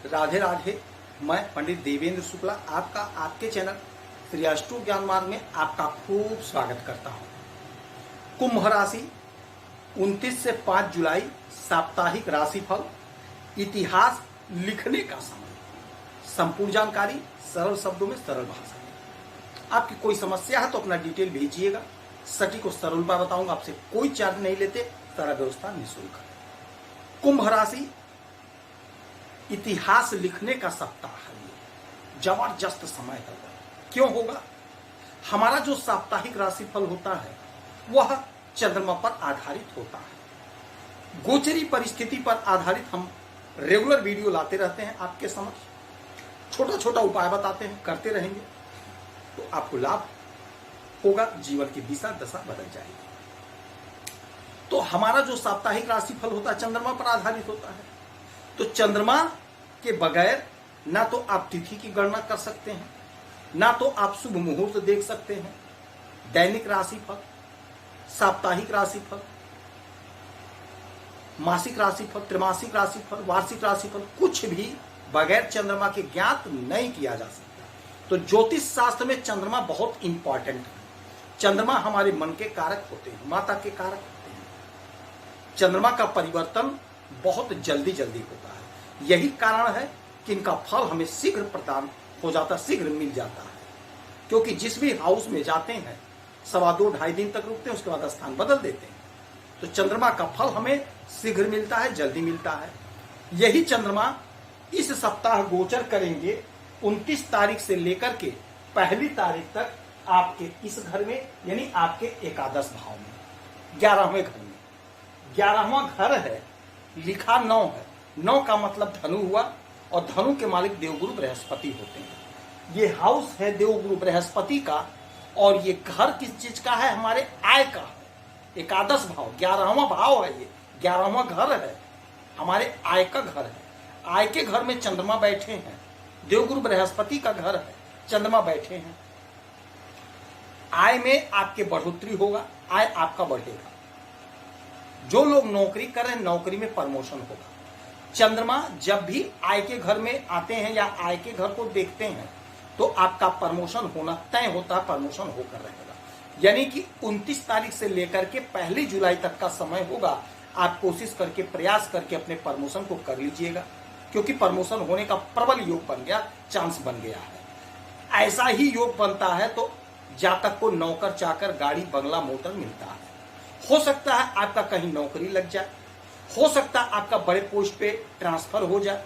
राधे राधे। मैं पंडित देवेंद्र शुक्ला आपका आपके चैनल श्री अष्टो ज्ञान मार्ग में आपका खूब स्वागत करता हूं। कुंभ राशि 29 से 5 जुलाई साप्ताहिक राशिफल, इतिहास लिखने का समय, संपूर्ण जानकारी सरल शब्दों में सरल भाषा में। आपकी कोई समस्या है तो अपना डिटेल भेजिएगा, सटीक और सरल बात बताऊंगा। आपसे कोई चार्ज नहीं लेते, सारा व्यवस्था निःशुल्क है। कुंभ राशि इतिहास लिखने का सप्ताह है, ये जबरदस्त समय है। क्यों होगा? हमारा जो साप्ताहिक राशिफल होता है वह चंद्रमा पर आधारित होता है। गोचरी परिस्थिति पर आधारित हम रेगुलर वीडियो लाते रहते हैं आपके समक्ष, छोटा छोटा उपाय बताते हैं, करते रहेंगे तो आपको लाभ होगा, जीवन की दिशा दशा बदल जाएगी। तो हमारा जो साप्ताहिक राशिफल होता है चंद्रमा पर आधारित होता है। तो चंद्रमा के बगैर ना तो आप तिथि की गणना कर सकते हैं, ना तो आप शुभ मुहूर्त देख सकते हैं। दैनिक राशिफल, साप्ताहिक राशिफल, मासिक राशिफल, त्रैमासिक राशिफल, वार्षिक राशिफल, कुछ भी बगैर चंद्रमा के ज्ञात नहीं किया जा सकता। तो ज्योतिष शास्त्र में चंद्रमा बहुत इंपॉर्टेंट है। चंद्रमा हमारे मन के कारक होते हैं, माता के कारक होते हैं। चंद्रमा का परिवर्तन बहुत जल्दी जल्दी होता है। यही कारण है कि इनका फल हमें शीघ्र प्रदान हो जाता, शीघ्र मिल जाता है। क्योंकि जिस भी हाउस में जाते हैं 2.25 दिन तक रुकते हैं, उसके बाद स्थान बदल देते हैं। तो चंद्रमा का फल हमें शीघ्र मिलता है, जल्दी मिलता है। यही चंद्रमा इस सप्ताह गोचर करेंगे 29 तारीख से लेकर के 1 तारीख तक आपके इस घर में, यानी आपके एकादश भाव में, 11वें घर में। 11वां घर है, लिखा 9 है। 9 का मतलब धनु हुआ, और धनु के मालिक देवगुरु बृहस्पति होते हैं। ये हाउस है देवगुरु बृहस्पति का, और ये घर किस चीज का है? हमारे आय का है। एकादश भाव 11वां भाव है, ये 11वां घर है, हमारे आय का घर है। आय के घर में चंद्रमा बैठे हैं, देवगुरु बृहस्पति का घर है, चंद्रमा बैठे हैं। आय में आपके बढ़ोतरी होगा, आय आपका बढ़ेगा। जो लोग नौकरी कर रहे हैं, नौकरी में प्रमोशन होगा। चंद्रमा जब भी आय के घर में आते हैं या आय के घर को देखते हैं तो आपका प्रमोशन होना तय होता है, प्रमोशन होकर रहेगा। यानी कि 29 तारीख से लेकर के 1 जुलाई तक का समय होगा। आप कोशिश करके, प्रयास करके अपने प्रमोशन को कर लीजिएगा, क्योंकि प्रमोशन होने का प्रबल योग बन गया, चांस बन गया है। ऐसा ही योग बनता है तो जातक को नौकर चाकर, गाड़ी बंगला मोटर मिलता है। हो सकता है आपका कहीं नौकरी लग जाए, हो सकता है आपका बड़े पोस्ट पे ट्रांसफर हो जाए,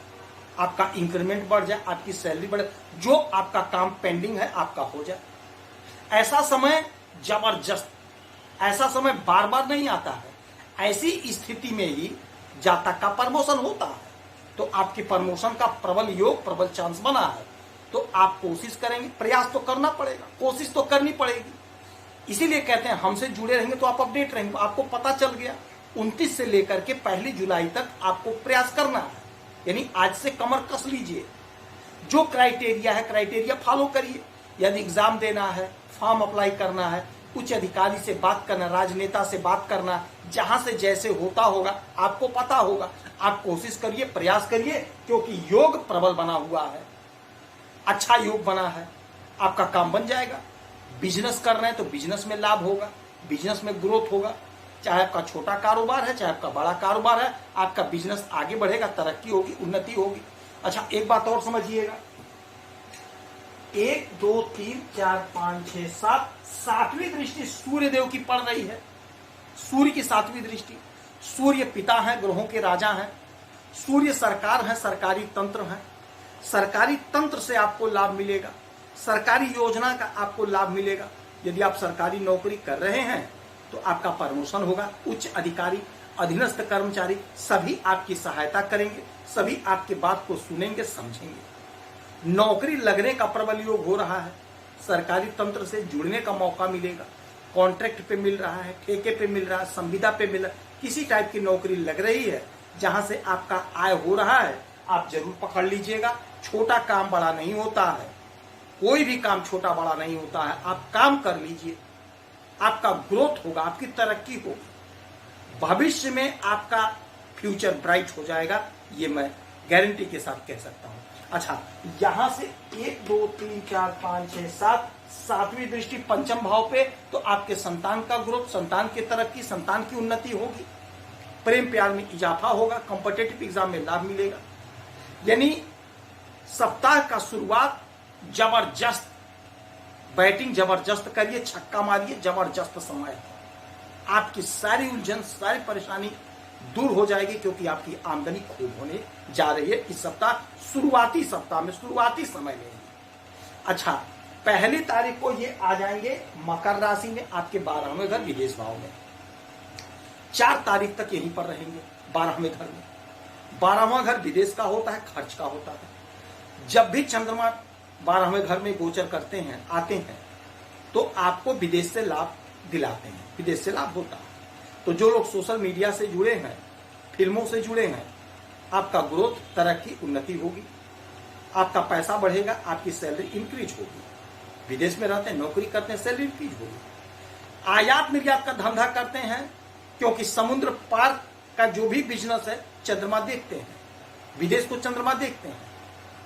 आपका इंक्रीमेंट बढ़ जाए, आपकी सैलरी बढ़े, जो आपका काम पेंडिंग है आपका हो जाए। ऐसा समय जबरदस्त, ऐसा समय बार बार नहीं आता है। ऐसी स्थिति में ही जातक का प्रमोशन होता है। तो आपकी प्रमोशन का प्रबल योग, प्रबल चांस बना है। तो आप कोशिश करेंगे, प्रयास तो करना पड़ेगा, कोशिश तो करनी पड़ेगी। इसीलिए कहते हैं हमसे जुड़े रहेंगे तो आप अपडेट रहेंगे। आपको पता चल गया 29 से लेकर के 1 जुलाई तक आपको प्रयास करना है, यानी आज से कमर कस लीजिए। जो क्राइटेरिया है, क्राइटेरिया फॉलो करिए। यदि एग्जाम देना है, फॉर्म अप्लाई करना है, उच्च अधिकारी से बात करना, राजनेता से बात करना, जहां से जैसे होता होगा आपको पता होगा। आप कोशिश करिए, प्रयास करिए, क्योंकि योग प्रबल बना हुआ है, अच्छा योग बना है, आपका काम बन जाएगा। बिजनेस कर रहे हैं तो बिजनेस में लाभ होगा, बिजनेस में ग्रोथ होगा। चाहे आपका छोटा कारोबार है, चाहे आपका बड़ा कारोबार है, आपका बिजनेस आगे बढ़ेगा, तरक्की होगी, उन्नति होगी। अच्छा, एक बात और समझिएगा, 1 2 3 4 5 6 7 7वीं दृष्टि सूर्य देव की पड़ रही है। सूर्य की 7वीं दृष्टि। सूर्य पिता है, ग्रहों के राजा हैं। सूर्य सरकार है, सरकारी तंत्र है। सरकारी तंत्र से आपको लाभ मिलेगा, सरकारी योजना का आपको लाभ मिलेगा। यदि आप सरकारी नौकरी कर रहे हैं तो आपका प्रमोशन होगा। उच्च अधिकारी, अधीनस्थ कर्मचारी सभी आपकी सहायता करेंगे, सभी आपकी बात को सुनेंगे, समझेंगे। नौकरी लगने का प्रबल योग हो रहा है, सरकारी तंत्र से जुड़ने का मौका मिलेगा। कॉन्ट्रैक्ट पे मिल रहा है, ठेके पे मिल रहा है, संविदा पे मिल रहा है, किसी टाइप की नौकरी लग रही है जहां से आपका आय हो रहा है, आप जरूर पकड़ लीजिएगा। छोटा काम बड़ा नहीं होता है, कोई भी काम छोटा बड़ा नहीं होता है। आप काम कर लीजिए, आपका ग्रोथ होगा, आपकी तरक्की होगी, भविष्य में आपका फ्यूचर ब्राइट हो जाएगा। ये मैं गारंटी के साथ कह सकता हूं। अच्छा, यहां से 1 2 3 4 5 6 7 सातवीं दृष्टि पंचम भाव पे, तो आपके संतान का ग्रोथ, संतान की तरक्की, संतान की उन्नति होगी, प्रेम प्यार में इजाफा होगा, कॉम्पिटिटिव एग्जाम में लाभ मिलेगा। यानी सप्ताह का शुरुआत जबरदस्त, बैटिंग जबरदस्त करिए, छक्का मारिए, जबरदस्त समय है। आपकी सारी उलझन, सारी परेशानी दूर हो जाएगी, क्योंकि आपकी आमदनी खूब होने जा रही है इस सप्ताह, शुरुआती सप्ताह में, शुरुआती समय में। अच्छा, 1 तारीख को ये आ जाएंगे मकर राशि में, आपके 12वें घर विदेश भाव में। 4 तारीख तक यहीं पर रहेंगे 12वें घर में। 12वां घर विदेश का होता है, खर्च का होता है। जब भी चंद्रमा 12वें घर में गोचर करते हैं, आते हैं, तो आपको विदेश से लाभ दिलाते हैं, विदेश से लाभ होता है। तो जो लोग सोशल मीडिया से जुड़े हैं, फिल्मों से जुड़े हैं, आपका ग्रोथ, तरक्की, उन्नति होगी, आपका पैसा बढ़ेगा, आपकी सैलरी इंक्रीज होगी। विदेश में रहते हैं, नौकरी करते हैं, सैलरी इंक्रीज होगी। आयात निर्यात का धंधा करते हैं, क्योंकि समुद्र पार का जो भी बिजनेस है चंद्रमा देखते हैं, विदेश को चंद्रमा देखते हैं।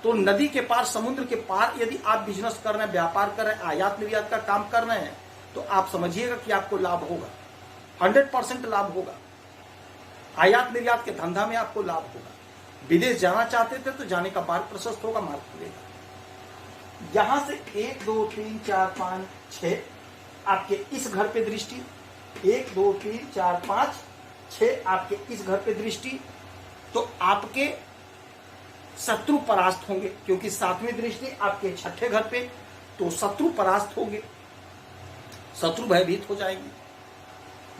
तो नदी के पार, समुद्र के पार यदि आप बिजनेस कर रहे हैं, व्यापार कर रहे हैं, आयात निर्यात का काम कर रहे हैं, तो आप समझिएगा कि आपको लाभ होगा, 100% लाभ होगा। आयात निर्यात के धंधा में आपको लाभ होगा। विदेश जाना चाहते थे तो जाने का मार्ग प्रशस्त होगा, मार्ग खुलेगा। यहां से 1 2 3 4 5 6 आपके इस घर पे दृष्टि, 1 2 3 4 5 6 आपके इस घर पे दृष्टि, तो आपके शत्रु परास्त होंगे, क्योंकि 7वीं दृष्टि आपके 6ठे घर पे, तो शत्रु परास्त होंगे, शत्रु भयभीत हो जाएंगे।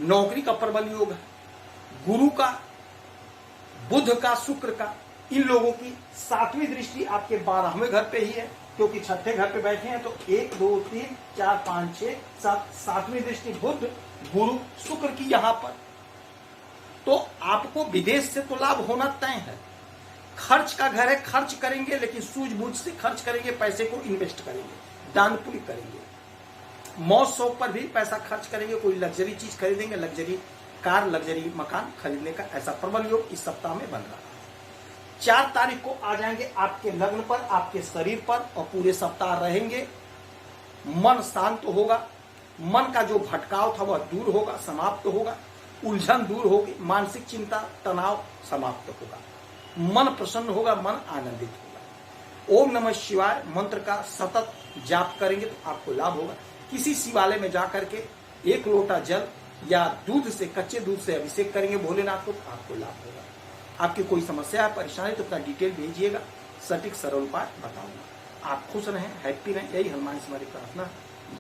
नौकरी का प्रबल योग है, गुरु का, बुध का, शुक्र का, इन लोगों की 7वीं दृष्टि आपके 12वें घर पे ही है, क्योंकि 6ठे घर पे बैठे हैं। तो 1 2 3 4 5 6 7, 7वीं दृष्टि बुध, गुरु, शुक्र की यहां पर। तो आपको विदेश से तो लाभ होना तय है। खर्च का घर है, खर्च करेंगे, लेकिन सूझबूझ से खर्च करेंगे, पैसे को इन्वेस्ट करेंगे, दान पुण्य करेंगे, मौज शौक पर भी पैसा खर्च करेंगे, कोई लग्जरी चीज खरीदेंगे, लग्जरी कार, लग्जरी मकान खरीदने का ऐसा प्रबल योग इस सप्ताह में बन रहा है। 4 तारीख को आ जाएंगे आपके लग्न पर, आपके शरीर पर, और पूरे सप्ताह रहेंगे। मन शांत होगा, मन का जो भटकाव था वह दूर होगा, समाप्त होगा, उलझन दूर होगी, मानसिक चिंता, तनाव समाप्त होगा, मन प्रसन्न होगा, मन आनंदित होगा। ओम नमः शिवाय मंत्र का सतत जाप करेंगे तो आपको लाभ होगा। किसी शिवालय में जाकर के 1 लोटा जल या दूध से, कच्चे दूध से अभिषेक करेंगे भोलेनाथ को, तो आपको लाभ होगा। आपकी कोई समस्या है, परेशानी, तो अपना डिटेल भेजिएगा, सटीक सरल उपाय बताऊंगा। आप खुश रहें, हैप्पी रहें, यही हनुमान से हमारी प्रार्थना है।